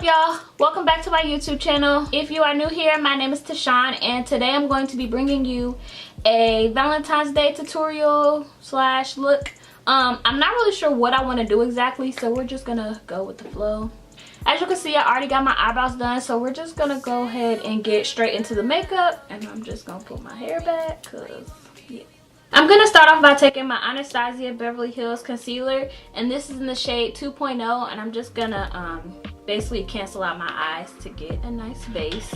up, y'all? Welcome back to my YouTube channel. If you are new here, my name is Tashawn, and today I'm going to be bringing you a Valentine's Day tutorial slash look. I'm not really sure what I want to do exactly, so we're just gonna go with the flow. As you can see, I already got my eyebrows done, so we're just gonna go ahead and get straight into the makeup. And I'm just gonna put my hair back, cause yeah. I'm gonna start off by taking my Anastasia Beverly Hills concealer, and this is in the shade 2.0, and I'm just gonna basically cancel out my eyes to get a nice base.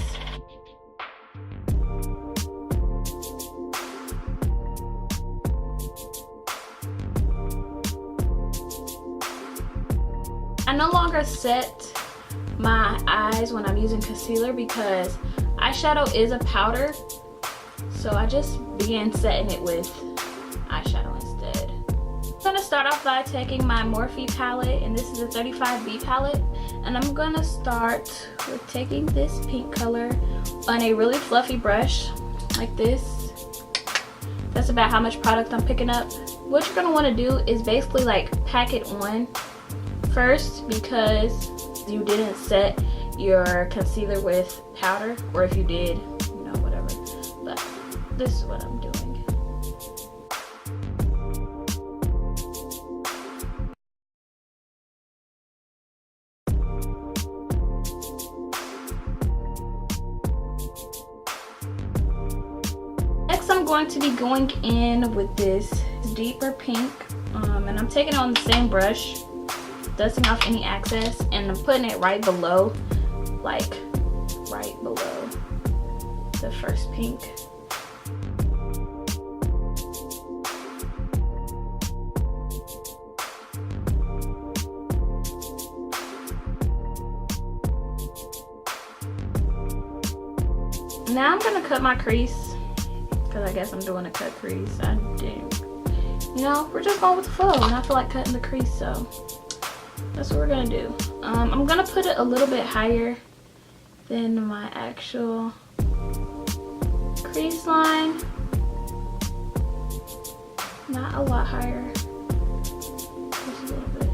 I no longer set my eyes when I'm using concealer because eyeshadow is a powder, so I just began setting it with eyeshadow instead. I'm gonna start off by taking my Morphe palette, and this is a 35B palette, and I'm gonna start with taking this pink color on a really fluffy brush like this. That's about how much product I'm picking up. What you're gonna want to do is basically like pack it on first, because you didn't set your concealer with powder, or if you did, you know, whatever, but this is what I'm doing. Next, I'm going to be going in with this deeper pink, and I'm taking it on the same brush, dusting off any excess, and I'm putting it right below, like right below the first pink. Now I'm gonna cut my crease, because I guess I'm doing a cut crease. I didn't, you know, we're just going with the flow, and I feel like cutting the crease, so that's what we're gonna do. I'm gonna put it a little bit higher than my actual crease line. Not a lot higher, just a little bit.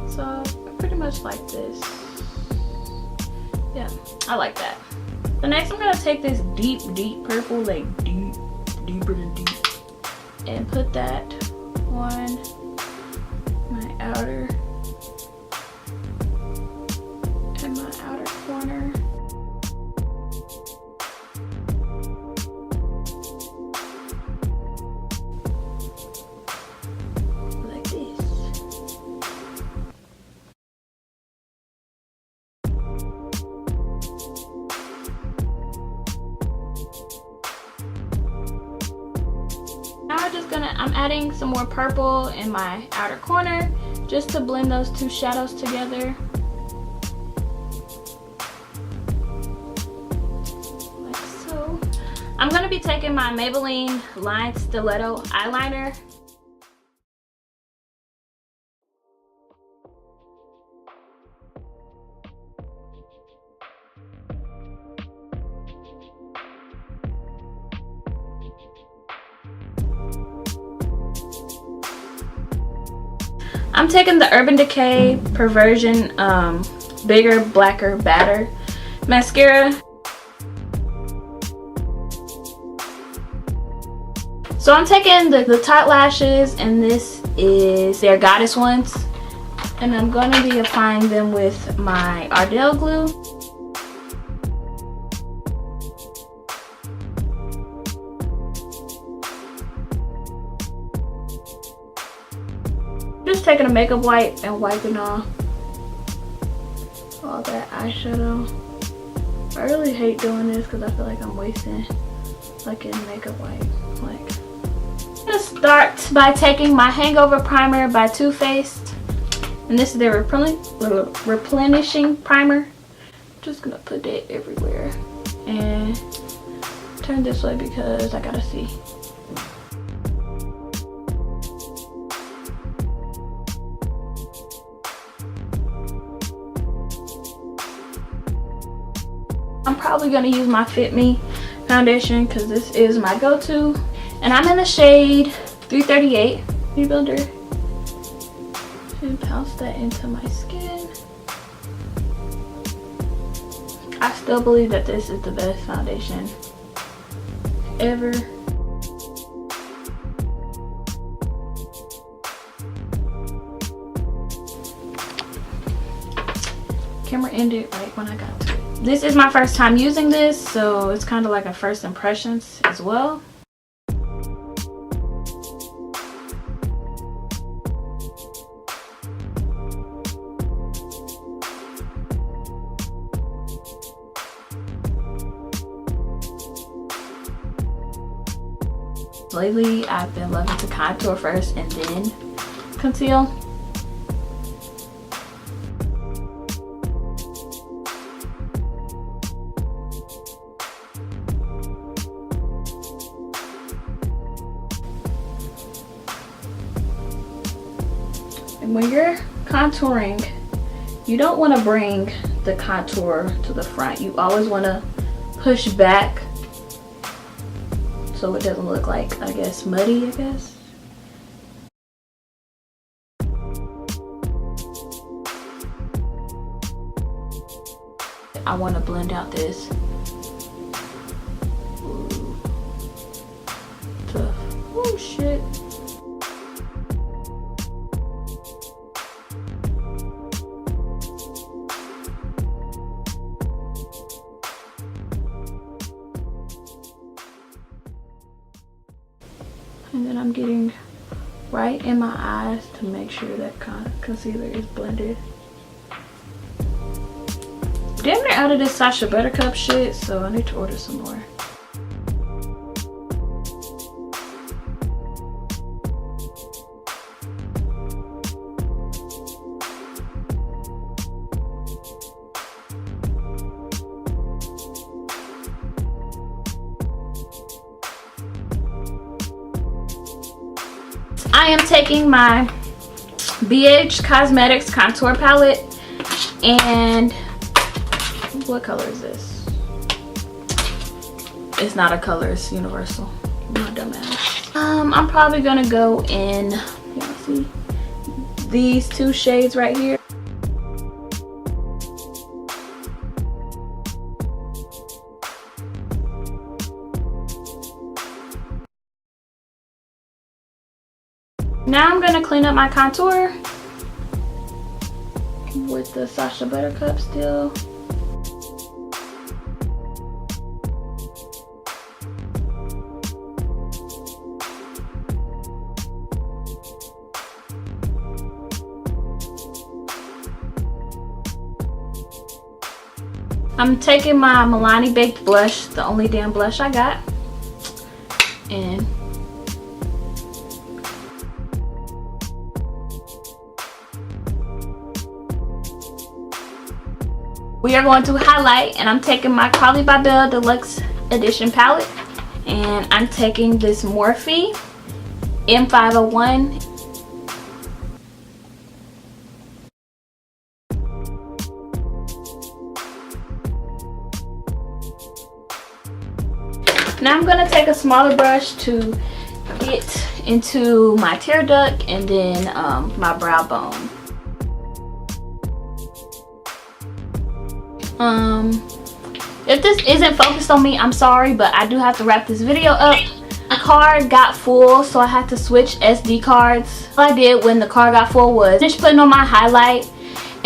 So pretty much like this. Yeah, I like that. So next I'm gonna take this deep purple, like deeper than deep, and put that on my outer and my outer corner. Like this. I'm adding some more purple in my outer corner just to blend those two shadows together. Like so. I'm going to be taking my Maybelline Line Stiletto eyeliner. I'm taking the Urban Decay Perversion Bigger, Blacker, Badder mascara. So I'm taking the Tot lashes, and this is their Goddess ones, and I'm going to be applying them with my Ardell glue. Just taking a makeup wipe and wiping off all that eyeshadow. I really hate doing this because I feel like I'm wasting like a makeup wipe. Like, I'm gonna start by taking my Hangover Primer by Too Faced, and this is their replenishing primer. Just gonna put it everywhere and turn this way because I gotta see. I'm probably going to use my Fit Me foundation because this is my go-to. And I'm in the shade 338 Rebuilder. And pounce that into my skin. I still believe that this is the best foundation ever. Camera ended right when I got to it. This is my first time using this, so it's kind of like a first impressions as well. Lately, I've been loving to contour first and then conceal. And when you're contouring, you don't want to bring the contour to the front. You always want to push back so it doesn't look like, I guess, muddy, I guess. I want to blend out this. Ooh. Tough. Oh shit. And then I'm getting right in my eyes to make sure that concealer is blended. Damn near out of this Sacha Buttercup shit, so I need to order some more. I am taking my BH Cosmetics contour palette, and what color is this? It's not a color, it's universal. My dumbass. I'm probably gonna go in, y'all see these two shades right here. Now I'm gonna clean up my contour with the Sacha Buttercup still. I'm taking my Milani Baked Blush, the only damn blush I got, and we are going to highlight, and I'm taking my Carly by Belle Deluxe Edition palette, and I'm taking this Morphe M501. Now I'm going to take a smaller brush to get into my tear duct and then my brow bone. If this isn't focused on me, I'm sorry, but I do have to wrap this video up. My card got full, so I had to switch SD cards. All I did when the card got full was finish putting on my highlight,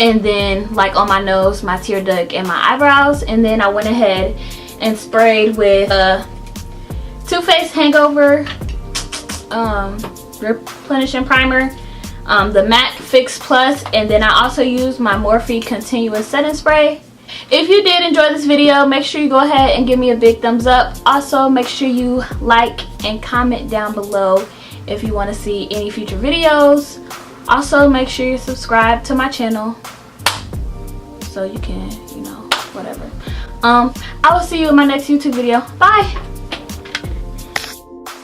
and then like on my nose, my tear duct, and my eyebrows, and then I went ahead and sprayed with Too Faced Hangover replenishing primer, the MAC Fix Plus, and then I also used my Morphe Continuous Setting Spray. If you did enjoy this video, make sure you go ahead and give me a big thumbs up. Also, make sure you like and comment down below if you want to see any future videos. Also, make sure you subscribe to my channel so you can, you know, whatever. I will see you in my next YouTube video. Bye!